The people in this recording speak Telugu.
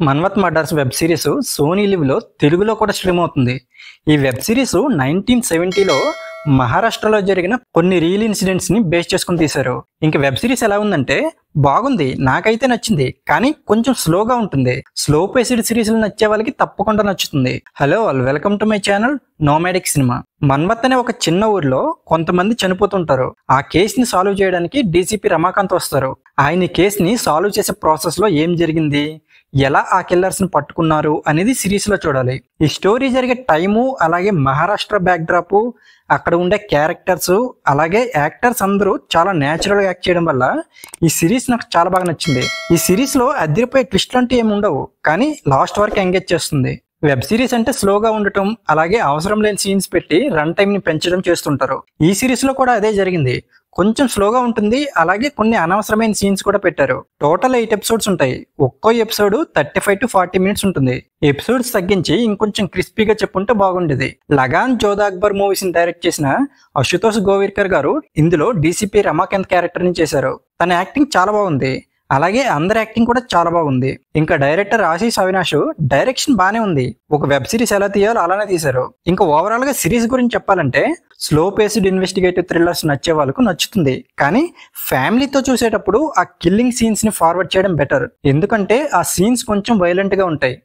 మన్వత్ మర్డర్స్ వెబ్ సిరీస్ సోనీ లివ్లో తెలుగులో కూడా స్ట్రీమ్ అవుతుంది. ఈ వెబ్ సిరీస్ 1970లో మహారాష్ట్రలో జరిగిన కొన్ని రియల్ ఇన్సిడెంట్స్ ని బేస్ చేసుకుని తీశారు. ఇంక వెబ్ సిరీస్ ఎలా ఉందంటే బాగుంది, నాకైతే నచ్చింది, కానీ కొంచెం స్లోగా ఉంటుంది. స్లో పేస్డ్ సిరీస్లు నచ్చే వాళ్ళకి తప్పకుండా నచ్చుతుంది. Hello all, welcome to my channel nomadic cinema. Manvat అనే ఒక చిన్న ఊర్లో కొంతమంది చనిపోతుంటారు. ఆ కేసుని సాల్వ్ చేయడానికి డీసీపీ రమాకాంత్ వస్తారు. ఆయన ఈ కేసుని సాల్వ్ చేసే ప్రాసెస్ లో ఏం జరిగింది, ఎలా ఆ కిల్లర్స్ ని పట్టుకున్నారు అనేది సిరీస్ లో చూడాలి. ఈ స్టోరీ జరిగే టైము, అలాగే మహారాష్ట్ర బ్యాక్ డ్రాప్, అక్కడ ఉండే క్యారెక్టర్స్, అలాగే యాక్టర్స్ అందరూ చాలా న్యాచురల్ గా యాక్ట్ చేయడం వల్ల ఈ సిరీస్ నాకు చాలా బాగా నచ్చింది. ఈ సిరీస్ లో అదిరిపోయే ట్విస్ట్ అంటే ఏమి ఉండవు, కానీ లాస్ట్ వరకు ఎంగేజ్ చేస్తుంది. వెబ్ సిరీస్ అంటే స్లోగా ఉండటం, అలాగే అవసరం లేని సీన్స్ పెట్టి రన్ టైం ని పెంచడం చేస్తుంటారు. ఈ సిరీస్ లో కూడా అదే జరిగింది. కొంచెం స్లోగా ఉంటుంది, అలాగే కొన్ని అనవసరమైన సీన్స్ కూడా పెట్టారు. టోటల్ 8 ఎపిసోడ్స్ ఉంటాయి. ఒక్కో ఎపిసోడ్ 35 to 40 మినిట్స్ ఉంటుంది. ఎపిసోడ్స్ తగ్గించి ఇంకొంచెం క్రిస్పీగా చెప్పుంటే బాగుండేది. లగాన్, జోధా అక్బర్ మూవీస్ ని డైరెక్ట్ చేసిన అశుతోష్ గోవిర్కర్ గారు ఇందులో డీసీపీ రమాకాంత్ క్యారెక్టర్ ని చేశారు. తన యాక్టింగ్ చాలా బాగుంది, అలాగే అందరి యాక్టింగ్ కూడా చాలా బాగుంది. ఇంకా డైరెక్టర్ ఆశీష్ అవినాష్ డైరెక్షన్ బానే ఉంది. ఒక వెబ్ సిరీస్ ఎలా తీయాలో అలానే తీశారు. ఇంకా ఓవరాల్ గా సిరీస్ గురించి చెప్పాలంటే స్లో పేస్డ్ ఇన్వెస్టిగేటివ్ థ్రిల్లర్స్ నచ్చే వాళ్ళకు నచ్చుతుంది, కానీ ఫ్యామిలీతో చూసేటప్పుడు ఆ కిల్లింగ్ సీన్స్ ని ఫార్వర్డ్ చేయడం బెటర్. ఎందుకంటే ఆ సీన్స్ కొంచెం వైలెంట్ గా ఉంటాయి.